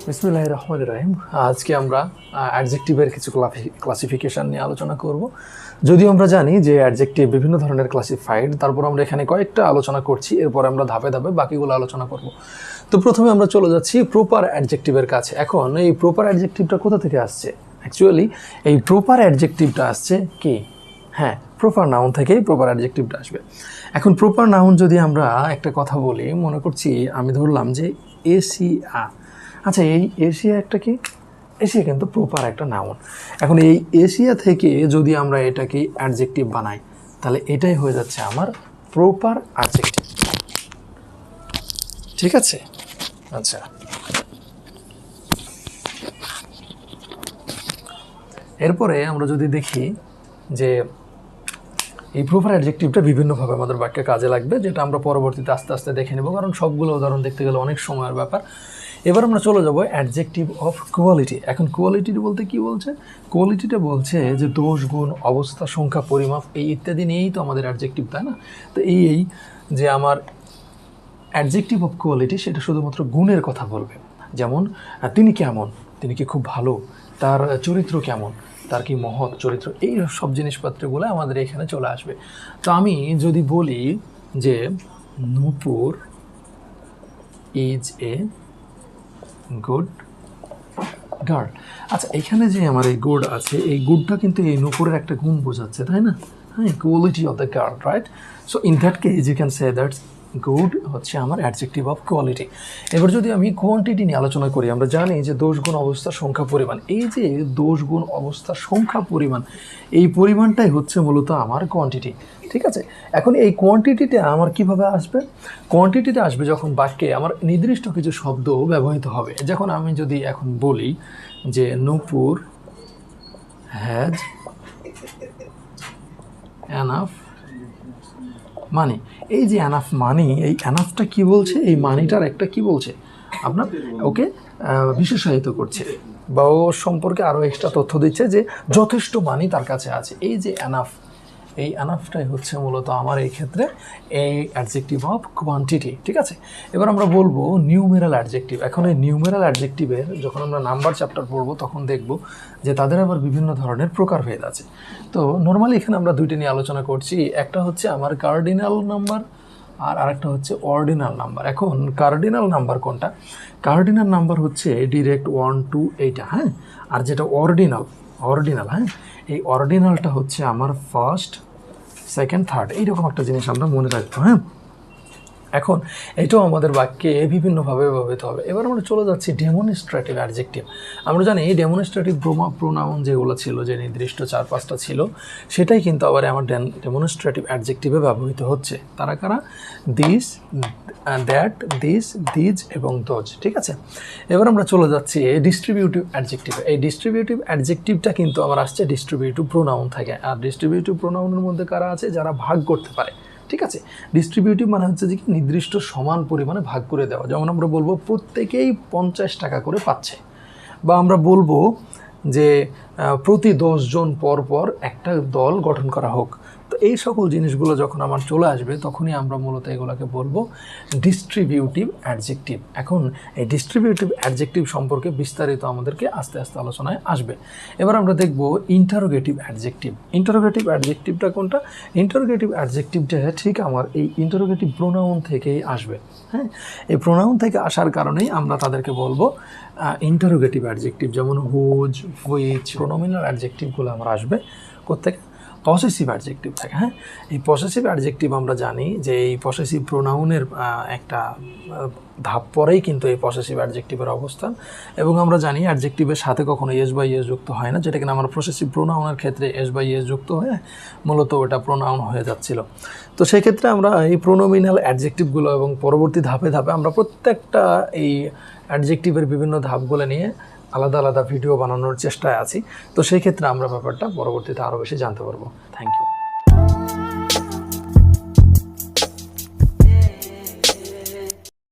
বিসমিল্লাহির রহমানির রহিম। আজকে আমরা অ্যাডজেক্টিভের কিছু ক্লাসিফিকেশান নিয়ে আলোচনা করব। যদিও আমরা জানি যে অ্যাডজেক্টিভ বিভিন্ন ধরনের ক্লাসিফাইড, তারপর আমরা এখানে কয়েকটা আলোচনা করছি, এরপর আমরা ধাপে ধাপে বাকিগুলো আলোচনা করব। তো প্রথমে আমরা চলে যাচ্ছি প্রপার অ্যাডজেক্টিভের কাছে। এখন এই প্রপার অ্যাডজেক্টিভটা কোথা থেকে আসছে? অ্যাকচুয়ালি এই প্রপার অ্যাডজেক্টিভটা আসছে কি? হ্যাঁ, প্রপার নাউন থেকেই প্রপার অ্যাডজেক্টিভটা আসবে। এখন প্রপার নাউন যদি আমরা একটা কথা বলি, মনে করছি আমি ধরলাম যে এশিয়া। আচ্ছা, এই এশিয়া একটা কি? এশিয়া কিন্তু প্রপার একটা নাউন। এখন এই এশিয়া থেকে যদি আমরা এটাকে অ্যাডজেক্টিভ বানাই, তাহলে এটাই হয়ে যাচ্ছে আমার প্রপার অ্যাডজেক্টিভ। ঠিক আছে? আচ্ছা, এরপরে আমরা যদি দেখি যে এই প্রপার অ্যাডজেক্টিভটা বিভিন্নভাবে আমাদের বাক্যে কাজে লাগবে, যেটা আমরা পরবর্তীতে আস্তে আস্তে দেখে নেব, কারণ সবগুলো উদাহরণ দেখতে গেলে অনেক সময়ের ব্যাপার। এবার আমরা চলে যাব অ্যাডজেক্টিভ অফ কোয়ালিটি। এখন কোয়ালিটি বলতে কি বলছে? কোয়ালিটিটা বলছে যে দোষ, গুণ, অবস্থা, সংখ্যা, পরিমাপ এই ইত্যাদি নিয়েই তো আমাদের অ্যাডজেক্টিভ, তাই না? তো এই যে আমার অ্যাডজেক্টিভ অফ কোয়ালিটি, সেটা শুধুমাত্র গুণের কথা বলবে। যেমন তিনি কেমন, তিনি কি খুব ভালো, তার চরিত্র কেমন, তার কি মহৎ চরিত্র, এই সব জিনিসপত্রগুলো আমাদের এখানে চলে আসবে। তো আমি যদি বলি যে নূপুর ইজ এ গুড গার্ল। আচ্ছা, এখানে যে আমার এই গুড আছে, এই গুডটা কিন্তু এই নূপুরের একটা গুণ বোঝাচ্ছে, তাই না? হ্যাঁ, quality of the girl, right? So in that case you can say that's good হচ্ছে আমার অ্যাডজেক্টিভ অফ কোয়ালিটি। এবার যদি আমি কোয়ান্টিটি নিয়ে আলোচনা করি, আমরা জানি যে দোষ, গুণ, অবস্থা, সংখ্যা, পরিমাণ। এই যে দোষ, গুণ, অবস্থা, সংখ্যা, পরিমাণ, এই পরিমাণটাই হচ্ছে মূলত আমার কোয়ান্টিটি। ঠিক আছে? এখন এই কোয়ান্টিটিটা আমার কিভাবে আসবে? কোয়ান্টিটিটা আসবে যখন বাক্যে আমার নির্দিষ্ট কিছু শব্দ ব্যবহৃত হবে। যখন আমি যদি এখন বলি যে নূপুর হ্যাজ এনাফ মানি। এই যে এনাফ মানি, এই এনাফটা কি বলছে? এই মানিটার একটা কি বলছে? আপনার ওকে বিশেষায়িত করছে, বা ও সম্পর্কে আরও এক্সট্রা তথ্য দিচ্ছে যে যথেষ্ট মানি তার কাছে আছে। এই যে এনাফ, এই এনাফটাই হচ্ছে মূলত আমার এই ক্ষেত্রে এই অ্যাডজেক্টিভ অফ কোয়ান্টিটি। ঠিক আছে? এবার আমরা বলবো নিউমেরাল অ্যাডজেক্টিভ। এখন এই নিউমেরাল অ্যাডজেক্টিভের যখন আমরা নাম্বার চ্যাপ্টার পড়বো, তখন দেখব যে তাদের আবার বিভিন্ন ধরনের প্রকারভেদ আছে। তো নর্মালি এখানে আমরা দুইটি নিয়ে আলোচনা করছি। একটা হচ্ছে আমার কার্ডিনাল নাম্বার, আর আরেকটা হচ্ছে অর্ডিনাল নাম্বার। এখন কার্ডিনাল নাম্বার কোনটা? কার্ডিনাল নাম্বার হচ্ছে ডিরেক্ট 1 2 এইটা, হ্যাঁ। আর যেটা অর্ডিনাল, হ্যাঁ, এই অর্ডিনালটা হচ্ছে আমার ফার্স্ট, সেকেন্ড, থার্ড, এইরকম একটা জিনিস আমরা মনে রাখবো, হ্যাঁ। এখন এটাও আমাদের বাক্যে বিভিন্নভাবে ব্যবহৃত হবে। এবার আমরা চলে যাচ্ছি ডেমনস্ট্রেটিভ অ্যাডজেক্টিভ। আমরা জানি এই ডেমনস্ট্রেটিভ প্রোনাউন যেগুলো ছিল, যে নির্দিষ্ট 4-5টা ছিল, সেটাই কিন্তু আবার আমার ডেমনস্ট্রেটিভ অ্যাডজেক্টিভে ব্যবহৃত হচ্ছে। তারা কারা? দিস, দ্যাট, দিস, দিজ এবং দোজ। ঠিক আছে? এবার আমরা চলে যাচ্ছি ডিস্ট্রিবিউটিভ অ্যাডজেক্টিভে। এই ডিস্ট্রিবিউটিভ অ্যাডজেক্টিভটা কিন্তু আমার আসছে ডিস্ট্রিবিউটিভ প্রোনাউন থেকে। আর ডিস্ট্রিবিউটিভ প্রোনাউনের মধ্যে কারা আছে? যারা ভাগ করতে পারে। ঠিক আছে? ডিস্ট্রিবিউটিভ মানে হচ্ছে যে কি নির্দিষ্ট সমান পরিমাণে ভাগ করে দেওয়া। যেমন আমরা বলবো প্রত্যেকেই 50 টাকা করে পাচ্ছে, বা আমরা বলবো যে প্রতি 10 জন পর পর একটা দল গঠন করা হোক। তো এই সকল জিনিসগুলো যখন আমার চলে আসবে, তখনই আমরা মূলত এগুলোকে বলবো ডিস্ট্রিবিউটিভ অ্যাডজেক্টিভ। এখন এই ডিস্ট্রিবিউটিভ অ্যাডজেক্টিভ সম্পর্কে বিস্তারিত আমাদেরকে আস্তে আস্তে আলোচনায় আসবে। এবার আমরা দেখব ইন্টারোগেটিভ অ্যাডজেক্টিভ। ইন্টারোগেটিভ অ্যাডজেক্টিভটা কোনটা? ইন্টারোগেটিভ অ্যাডজেক্টিভটা ঠিক আমার এই ইন্টারোগেটিভ প্রোনাউন থেকেই আসবে, হ্যাঁ। এই প্রোনাউন থেকে আসার কারণেই আমরা তাদেরকে বলবো ইন্টারোগেটিভ অ্যাডজেক্টিভ। যেমন হুজ, হুইচ, প্রোনোমিনাল অ্যাডজেক্টিভগুলো আমার আসবে কোত্থেকে? পসেসিভ অ্যাডজেক্টিভ থাকে, হ্যাঁ। এই পসেসিভ অ্যাডজেক্টিভ আমরা জানি যে এই পসেসিভ প্রোনাউনের একটা ধাপ পরেই কিন্তু এই পসেসিভ অ্যাডজেক্টিভের অবস্থান। এবং আমরা জানি অ্যাডজেক্টিভের সাথে কখনো এস বাই এস যুক্ত হয় না, যেটা কিনা আমার পসেসিভ প্রোনাউনের ক্ষেত্রে এস বাই এস যুক্ত হয়ে মূলত ওটা প্রোনাউন হয়ে যাচ্ছিল। তো সেই ক্ষেত্রে আমরা এই প্রোনোমিনাল অ্যাডজেক্টিভগুলো এবং পরবর্তী ধাপে ধাপে আমরা প্রত্যেকটা এই অ্যাডজেক্টিভের বিভিন্ন ধাপগুলো নিয়ে আলাদা আলাদা ভিডিও বানানোর চেষ্টায় আছি। তো সেই ক্ষেত্রে আমরা ব্যাপারটা পরবর্তীতে আরও বেশি জানতে পারবো। Thank you.